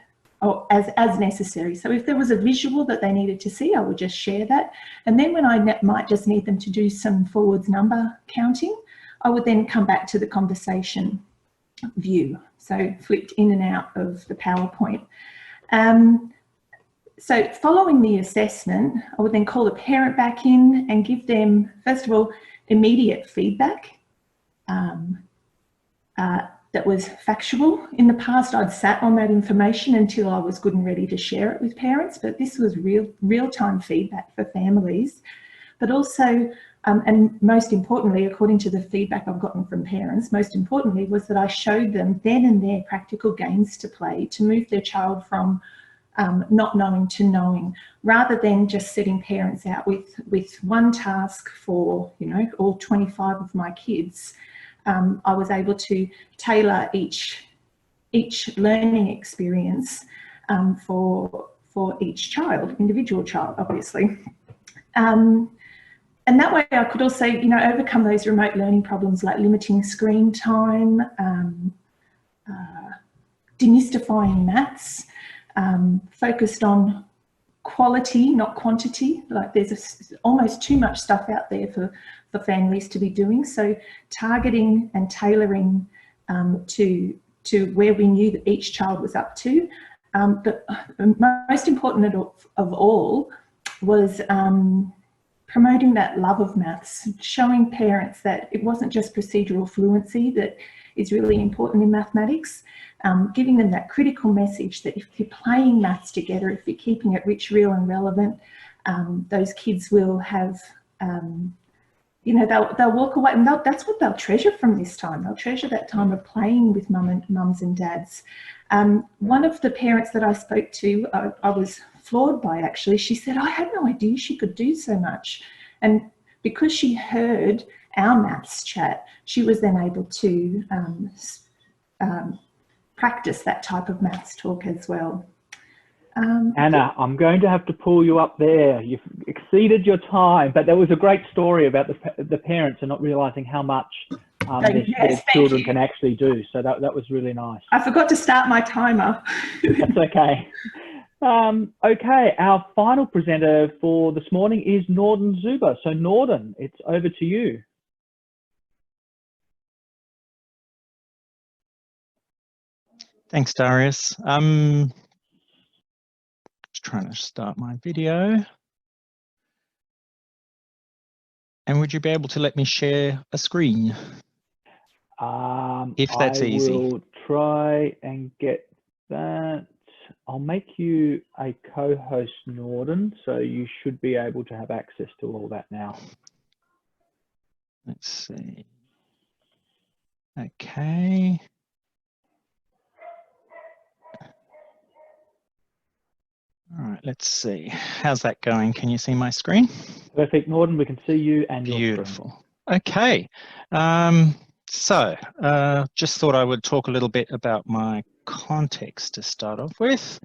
as necessary. So if there was a visual that they needed to see, I would just share that. And then when I might just need them to do some forwards number counting, I would then come back to the conversation view. So flipped in and out of the PowerPoint. So following the assessment, I would then call the parent back in and give them, first of all, immediate feedback that was factual. In the past, I'd sat on that information until I was good and ready to share it with parents, but this was real-time feedback for families. But also, and most importantly, according to the feedback I've gotten from parents, most importantly was that I showed them then and there practical games to play to move their child from not knowing to knowing, rather than just setting parents out with one task for, you know, all 25 of my kids. I was able to tailor each learning experience for each child, individual child, obviously. And that way I could also, you know, overcome those remote learning problems like limiting screen time, demystifying maths, focused on quality, not quantity. Like there's almost too much stuff out there for families to be doing. So targeting and tailoring to where we knew that each child was up to. But most important of all was promoting that love of maths, showing parents that it wasn't just procedural fluency that is really important in mathematics, giving them that critical message that if you're playing maths together, if you're keeping it rich, real and relevant, those kids will have, you know, they'll walk away and that's what they'll treasure from this time. They'll treasure that time of playing with mums and dads. One of the parents that I spoke to, I was floored by, actually. She said, I had no idea she could do so much. And because she heard our maths chat, she was then able to practice that type of maths talk as well. Anna, I'm going to have to pull you up there. You've exceeded your time, but there was a great story about the parents and not realising how much their children can actually do. So that was really nice. I forgot to start my timer. That's okay. Okay, our final presenter for this morning is Nordin Zuber. So Norden, it's over to you. Thanks, Darius. Just trying to start my video. And would you be able to let me share a screen? If that's easy. I will try and get that. I'll make you a co-host, Norden, so you should be able to have access to all that now. Let's see. Okay. All right, let's see. How's that going? Can you see my screen? Perfect, Norden. We can see you and your screen. Beautiful. Okay. Just thought I would talk a little bit about my context to start off with.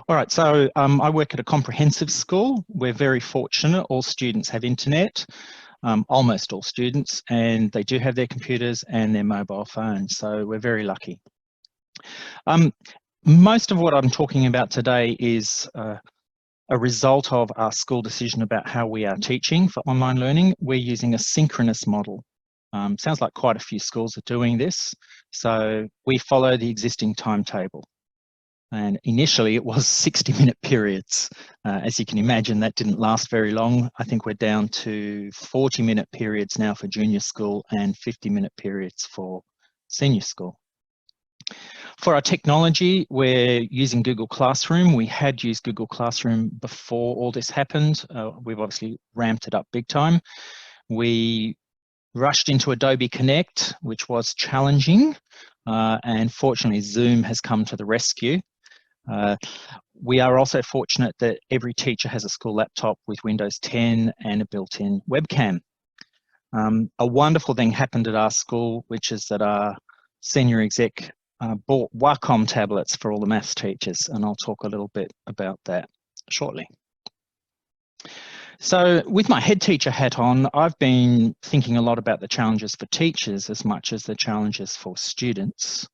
All right, so I work at a comprehensive school. We're very fortunate. All students have internet, almost all students, and they do have their computers and their mobile phones. So we're very lucky. Most of what I'm talking about today is a result of our school decision about how we are teaching for online learning. We're using a synchronous model. Sounds like quite a few schools are doing this. So we follow the existing timetable. And initially it was 60-minute periods. As you can imagine, that didn't last very long. I think we're down to 40-minute periods now for junior school and 50-minute periods for senior school. For our technology, we're using Google Classroom. We had used Google Classroom before all this happened. We've obviously ramped it up big time. We rushed into Adobe Connect, which was challenging, and fortunately Zoom has come to the rescue. We are also fortunate that every teacher has a school laptop with Windows 10 and a built-in webcam. A wonderful thing happened at our school, which is that our senior exec bought Wacom tablets for all the maths teachers, and I'll talk a little bit about that shortly. So with my head teacher hat on, I've been thinking a lot about the challenges for teachers as much as the challenges for students.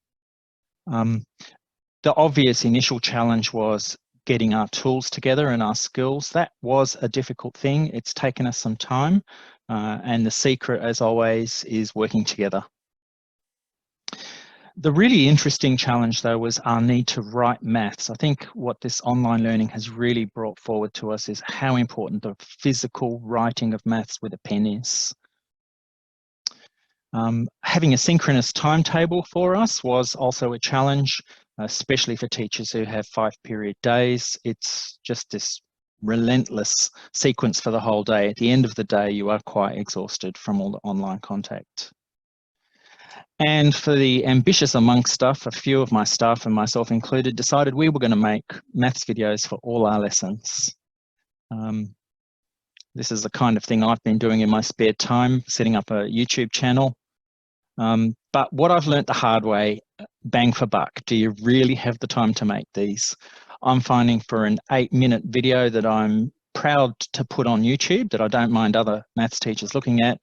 The obvious initial challenge was getting our tools together and our skills. That was a difficult thing. It's taken us some time, and the secret, as always, is working together. The really interesting challenge, though, was our need to write maths. I think what this online learning has really brought forward to us is how important the physical writing of maths with a pen is. Having a synchronous timetable for us was also a challenge, especially for teachers who have 5-period days. It's just this relentless sequence for the whole day. At the end of the day, you are quite exhausted from all the online contact. And for the ambitious amongst us, a few of my staff and myself included decided we were going to make maths videos for all our lessons. This is the kind of thing I've been doing in my spare time, setting up a YouTube channel. But what I've learnt the hard way, bang for buck, do you really have the time to make these? I'm finding for an 8-minute video that I'm proud to put on YouTube, that I don't mind other maths teachers looking at,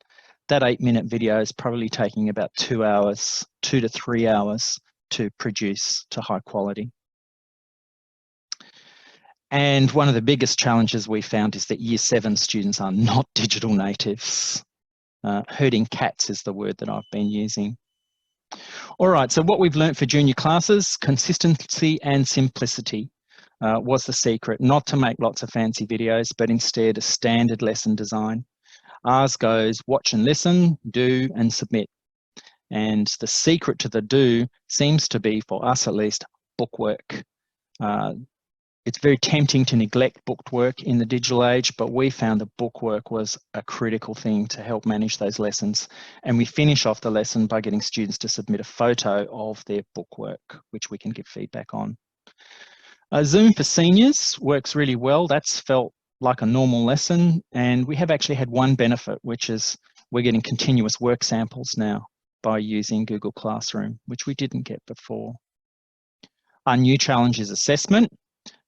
that 8-minute video is probably taking about 2 hours, 2 to 3 hours to produce to high quality. And one of the biggest challenges we found is that Year 7 students are not digital natives. Herding cats is the word that I've been using. All right, so what we've learnt for junior classes, consistency and simplicity was the secret. Not to make lots of fancy videos, but instead a standard lesson design. Ours goes watch and listen, do and submit. And the secret to the do seems to be, for us at least, bookwork. It's very tempting to neglect booked work in the digital age, but we found that bookwork was a critical thing to help manage those lessons. And we finish off the lesson by getting students to submit a photo of their bookwork, which we can give feedback on. Zoom for seniors works really well. That's felt like a normal lesson, and we have actually had one benefit, which is we're getting continuous work samples now by using Google Classroom, which we didn't get before. Our new challenge is assessment.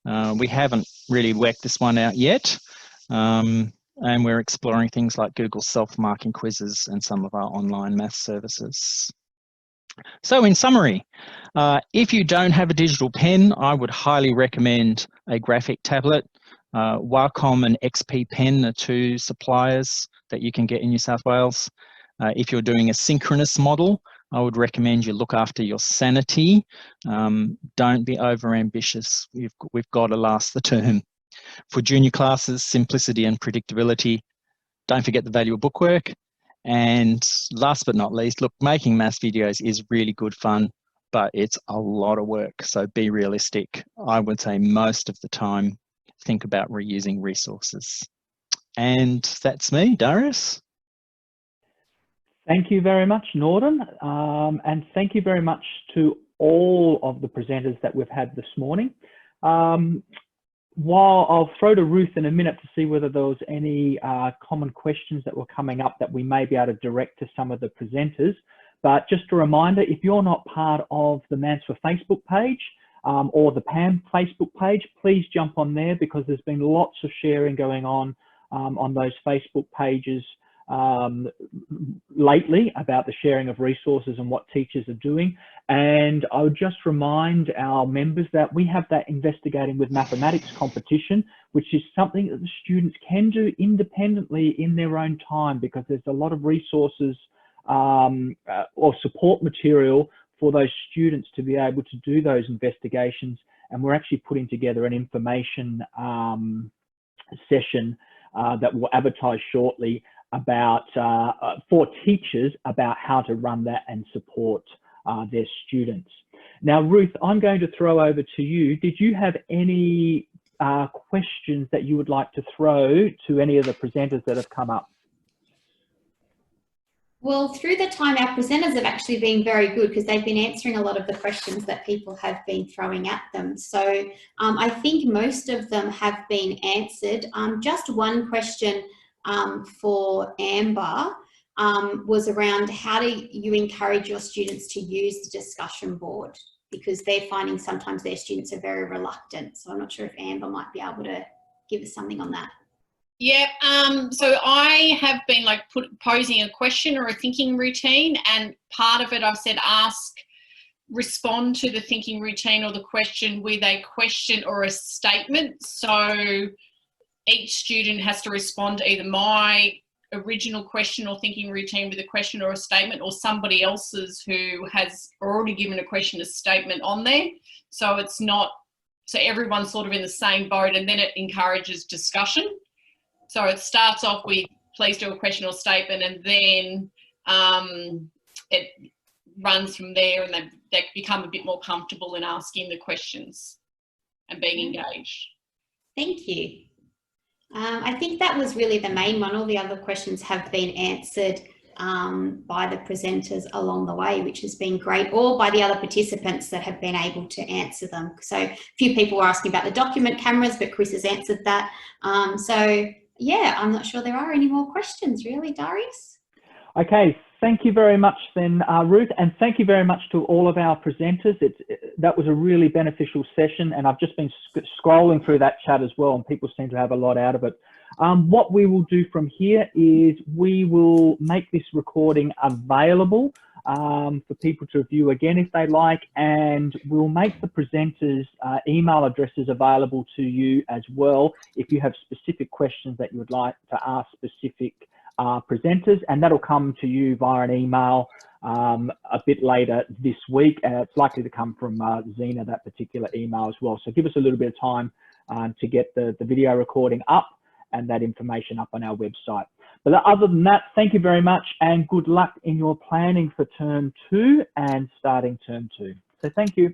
We haven't really worked this one out yet, and we're exploring things like Google self-marking quizzes and some of our online math services. So in summary, if you don't have a digital pen, I would highly recommend a graphic tablet. Wacom and XP Pen are two suppliers that you can get in New South Wales. If you're doing a synchronous model, I would recommend you look after your sanity. Don't be over-ambitious. We've got to last the term. For junior classes, simplicity and predictability. Don't forget the value of bookwork. And last but not least, look, making maths videos is really good fun, but it's a lot of work. So be realistic. I would say most of the time, think about reusing resources. And that's me, Darius. Thank you very much, Norden. And thank you very much to all of the presenters that we've had this morning. While I'll throw to Ruth in a minute to see whether there was any common questions that were coming up that we may be able to direct to some of the presenters. But just a reminder, if you're not part of the Mansfield Facebook page or the PAM Facebook page, please jump on there, because there's been lots of sharing going on those Facebook pages lately about the sharing of resources and what teachers are doing. And I would just remind our members that we have that Investigating with Mathematics competition, which is something that the students can do independently in their own time, because there's a lot of resources or support material for those students to be able to do those investigations. And we're actually putting together an information session that we'll advertise shortly about for teachers about how to run that and support their students. Now, Ruth, I'm going to throw over to you. Did you have any questions that you would like to throw to any of the presenters that have come up? Well, through the time, our presenters have actually been very good, because they've been answering a lot of the questions that people have been throwing at them. So I think most of them have been answered. Just one question for Amber was around how do you encourage your students to use the discussion board, because they're finding sometimes their students are very reluctant. So I'm not sure if Amber might be able to give us something on that. Yeah, so I have been like posing a question or a thinking routine, and part of it I've said respond to the thinking routine or the question with a question or a statement. So each student has to respond to either my original question or thinking routine with a question or a statement, or somebody else's who has already given a question or statement on there. So it's not, so everyone's sort of in the same boat, and then it encourages discussion. So it starts off with please do a question or statement, and then it runs from there, and they become a bit more comfortable in asking the questions and being engaged. Thank you. I think that was really the main one. All the other questions have been answered by the presenters along the way, which has been great, or by the other participants that have been able to answer them. So a few people were asking about the document cameras, but Kris has answered that. So yeah, I'm not sure there are any more questions really, Darius. Okay, thank you very much then, Ruth, and thank you very much to all of our presenters. That was a really beneficial session, and I've just been scrolling through that chat as well, and people seem to have a lot out of it. What we will do from here is we will make this recording available for people to view again if they like, and we'll make the presenters' email addresses available to you as well if you have specific questions that you would like to ask specific presenters, and that'll come to you via an email a bit later this week. It's likely to come from Zina, that particular email as well. So give us a little bit of time to get the video recording up and that information up on our website. But other than that, thank you very much, and good luck in your planning for term 2 and starting term 2. So thank you.